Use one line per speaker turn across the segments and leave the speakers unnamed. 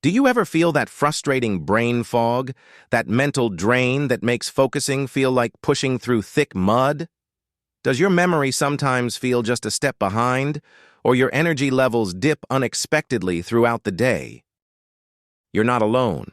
Do you ever feel that frustrating brain fog, that mental drain that makes focusing feel like pushing through thick mud? Does your memory sometimes feel just a step behind, or your energy levels dip unexpectedly throughout the day? You're not alone.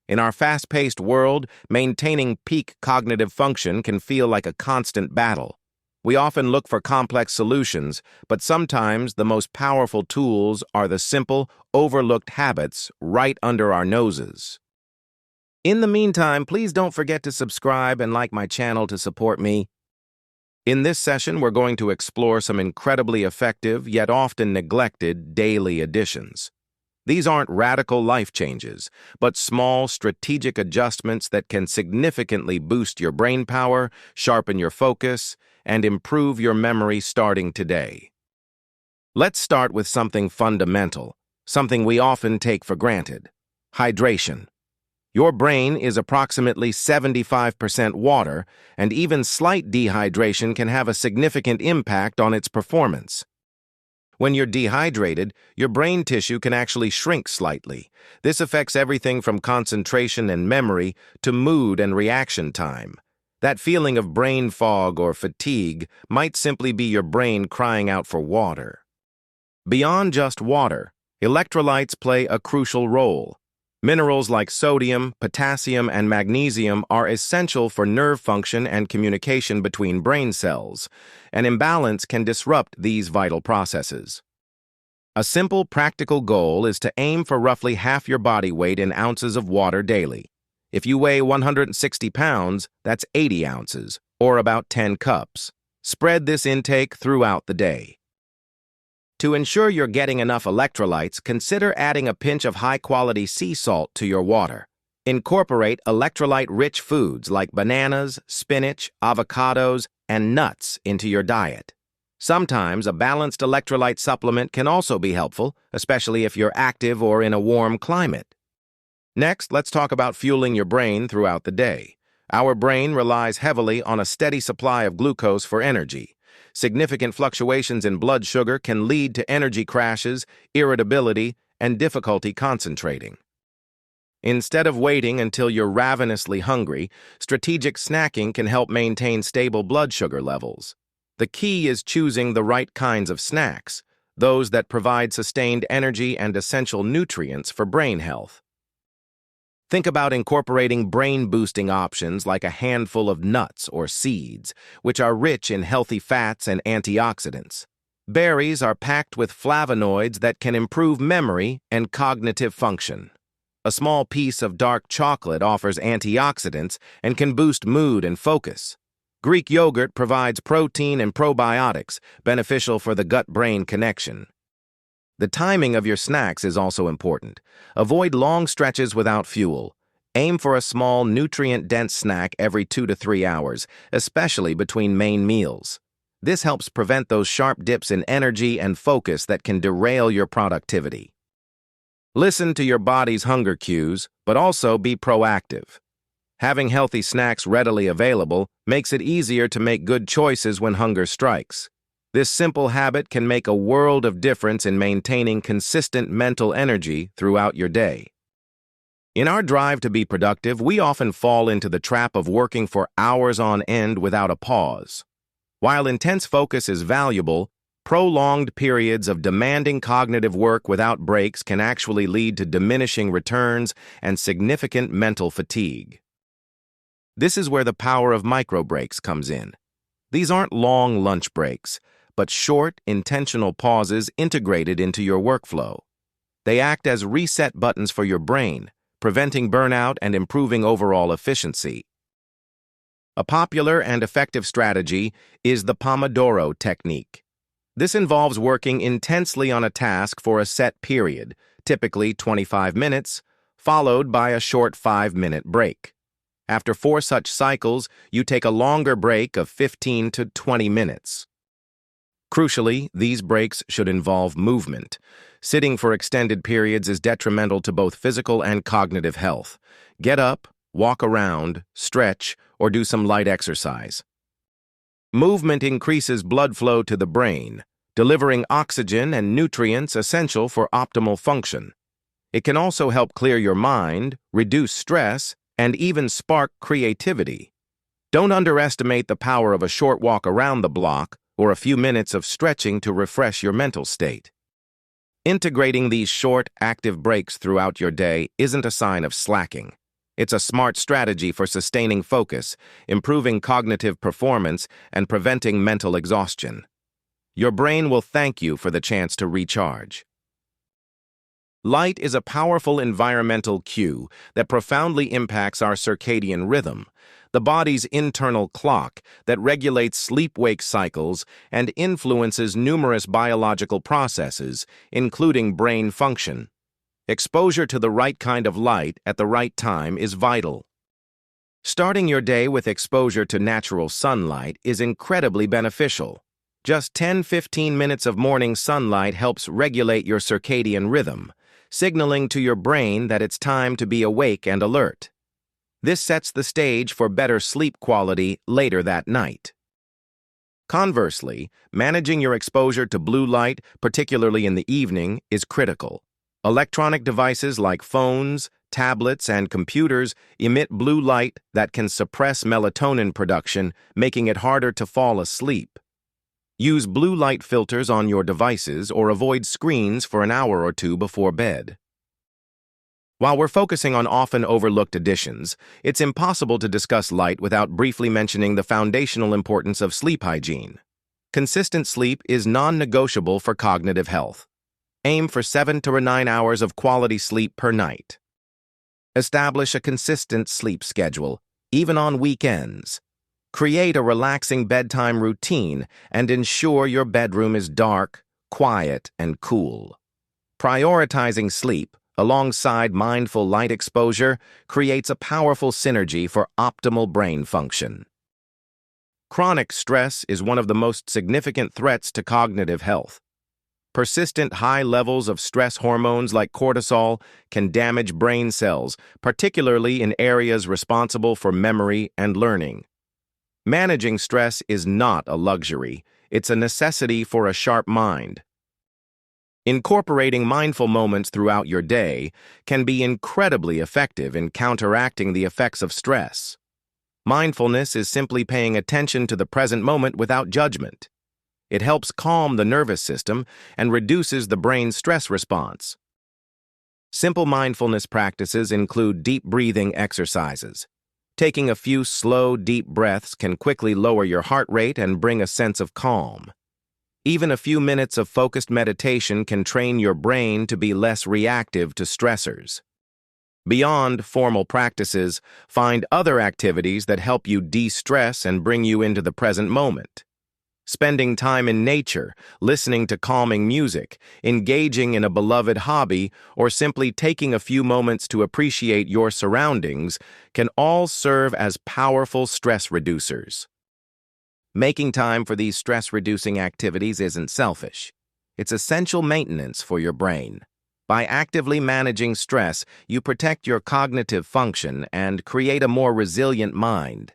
In our fast-paced world, maintaining peak cognitive function can feel like a constant battle. We often look for complex solutions, but sometimes the most powerful tools are the simple, overlooked habits right under our noses. In the meantime, please don't forget to subscribe and like my channel to support me. In this session, we're going to explore some incredibly effective, yet often neglected, daily additions. These aren't radical life changes, but small, strategic adjustments that can significantly boost your brain power, sharpen your focus, and improve your memory starting today. Let's start with something fundamental, something we often take for granted: hydration. Your brain is approximately 75% water, and even slight dehydration can have a significant impact on its performance. When you're dehydrated, your brain tissue can actually shrink slightly. This affects everything from concentration and memory to mood and reaction time. That feeling of brain fog or fatigue might simply be your brain crying out for water. Beyond just water, electrolytes play a crucial role. Minerals like sodium, potassium, and magnesium are essential for nerve function and communication between brain cells. An imbalance can disrupt these vital processes. A simple, practical goal is to aim for roughly half your body weight in ounces of water daily. If you weigh 160 pounds, that's 80 ounces, or about 10 cups. Spread this intake throughout the day. To ensure you're getting enough electrolytes, consider adding a pinch of high-quality sea salt to your water. Incorporate electrolyte-rich foods like bananas, spinach, avocados, and nuts into your diet. Sometimes a balanced electrolyte supplement can also be helpful, especially if you're active or in a warm climate. Next, let's talk about fueling your brain throughout the day. Our brain relies heavily on a steady supply of glucose for energy. Significant fluctuations in blood sugar can lead to energy crashes, irritability, and difficulty concentrating. Instead of waiting until you're ravenously hungry, strategic snacking can help maintain stable blood sugar levels. The key is choosing the right kinds of snacks, those that provide sustained energy and essential nutrients for brain health. Think about incorporating brain-boosting options like a handful of nuts or seeds, which are rich in healthy fats and antioxidants. Berries are packed with flavonoids that can improve memory and cognitive function. A small piece of dark chocolate offers antioxidants and can boost mood and focus. Greek yogurt provides protein and probiotics, beneficial for the gut-brain connection. The timing of your snacks is also important. Avoid long stretches without fuel. Aim for a small, nutrient-dense snack every 2 to 3 hours, especially between main meals. This helps prevent those sharp dips in energy and focus that can derail your productivity. Listen to your body's hunger cues, but also be proactive. Having healthy snacks readily available makes it easier to make good choices when hunger strikes. This simple habit can make a world of difference in maintaining consistent mental energy throughout your day. In our drive to be productive, we often fall into the trap of working for hours on end without a pause. While intense focus is valuable, prolonged periods of demanding cognitive work without breaks can actually lead to diminishing returns and significant mental fatigue. This is where the power of micro breaks comes in. These aren't long lunch breaks, but short, intentional pauses integrated into your workflow. They act as reset buttons for your brain, preventing burnout and improving overall efficiency. A popular and effective strategy is the Pomodoro technique. This involves working intensely on a task for a set period, typically 25 minutes, followed by a short 5-minute break. After 4 such cycles, you take a longer break of 15 to 20 minutes. Crucially, these breaks should involve movement. Sitting for extended periods is detrimental to both physical and cognitive health. Get up, walk around, stretch, or do some light exercise. Movement increases blood flow to the brain, delivering oxygen and nutrients essential for optimal function. It can also help clear your mind, reduce stress, and even spark creativity. Don't underestimate the power of a short walk around the block or a few minutes of stretching to refresh your mental state. Integrating these short, active breaks throughout your day isn't a sign of slacking. It's a smart strategy for sustaining focus, improving cognitive performance, and preventing mental exhaustion. Your brain will thank you for the chance to recharge. Light is a powerful environmental cue that profoundly impacts our circadian rhythm, the body's internal clock that regulates sleep-wake cycles and influences numerous biological processes, including brain function. Exposure to the right kind of light at the right time is vital. Starting your day with exposure to natural sunlight is incredibly beneficial. Just 10-15 minutes of morning sunlight helps regulate your circadian rhythm, signaling to your brain that it's time to be awake and alert. This sets the stage for better sleep quality later that night. Conversely, managing your exposure to blue light, particularly in the evening, is critical. Electronic devices like phones, tablets, and computers emit blue light that can suppress melatonin production, making it harder to fall asleep. Use blue light filters on your devices or avoid screens for an hour or two before bed. While we're focusing on often overlooked additions, it's impossible to discuss light without briefly mentioning the foundational importance of sleep hygiene. Consistent sleep is non-negotiable for cognitive health. Aim for 7 to 9 hours of quality sleep per night. Establish a consistent sleep schedule, even on weekends. Create a relaxing bedtime routine and ensure your bedroom is dark, quiet, and cool. Prioritizing sleep, alongside mindful light exposure, creates a powerful synergy for optimal brain function. Chronic stress is one of the most significant threats to cognitive health. Persistent high levels of stress hormones like cortisol can damage brain cells, particularly in areas responsible for memory and learning. Managing stress is not a luxury, it's a necessity for a sharp mind. Incorporating mindful moments throughout your day can be incredibly effective in counteracting the effects of stress. Mindfulness is simply paying attention to the present moment without judgment. It helps calm the nervous system and reduces the brain's stress response. Simple mindfulness practices include deep breathing exercises. Taking a few slow, deep breaths can quickly lower your heart rate and bring a sense of calm. Even a few minutes of focused meditation can train your brain to be less reactive to stressors. Beyond formal practices, find other activities that help you de-stress and bring you into the present moment. Spending time in nature, listening to calming music, engaging in a beloved hobby, or simply taking a few moments to appreciate your surroundings can all serve as powerful stress reducers. Making time for these stress-reducing activities isn't selfish. It's essential maintenance for your brain. By actively managing stress, you protect your cognitive function and create a more resilient mind.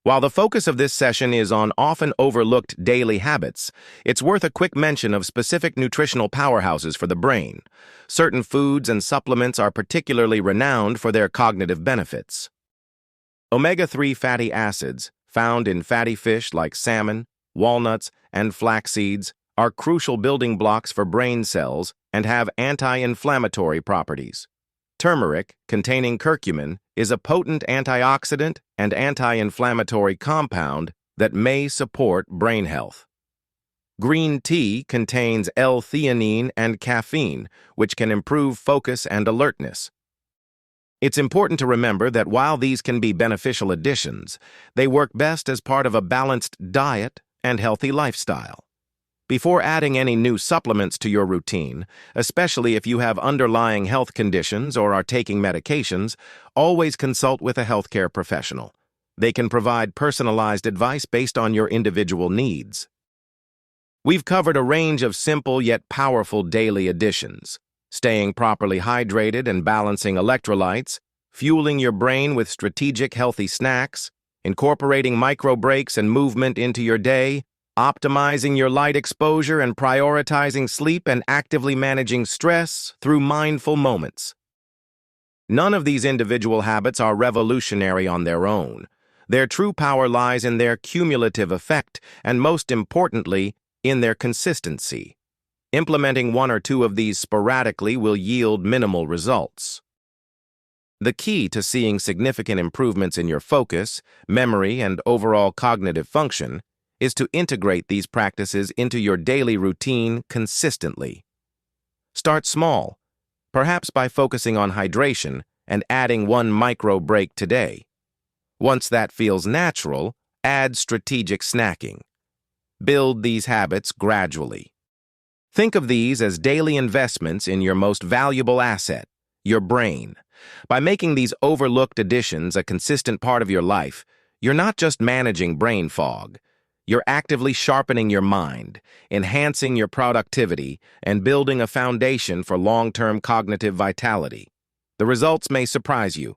While the focus of this session is on often overlooked daily habits, it's worth a quick mention of specific nutritional powerhouses for the brain. Certain foods and supplements are particularly renowned for their cognitive benefits. Omega-3 fatty acids, found in fatty fish like salmon, walnuts, and flax seeds, are crucial building blocks for brain cells and have anti-inflammatory properties. Turmeric, containing curcumin, is a potent antioxidant and anti-inflammatory compound that may support brain health. Green tea contains L-theanine and caffeine, which can improve focus and alertness. It's important to remember that while these can be beneficial additions, they work best as part of a balanced diet and healthy lifestyle. Before adding any new supplements to your routine, especially if you have underlying health conditions or are taking medications, always consult with a healthcare professional. They can provide personalized advice based on your individual needs. We've covered a range of simple yet powerful daily additions: staying properly hydrated and balancing electrolytes, fueling your brain with strategic healthy snacks, incorporating micro breaks and movement into your day, optimizing your light exposure and prioritizing sleep and actively managing stress through mindful moments. None of these individual habits are revolutionary on their own. Their true power lies in their cumulative effect and, most importantly, in their consistency. Implementing one or two of these sporadically will yield minimal results. The key to seeing significant improvements in your focus, memory, and overall cognitive function is to integrate these practices into your daily routine consistently. Start small, perhaps by focusing on hydration and adding one micro break today. Once that feels natural, add strategic snacking. Build these habits gradually. Think of these as daily investments in your most valuable asset, your brain. By making these overlooked additions a consistent part of your life, you're not just managing brain fog. You're actively sharpening your mind, enhancing your productivity, and building a foundation for long-term cognitive vitality. The results may surprise you.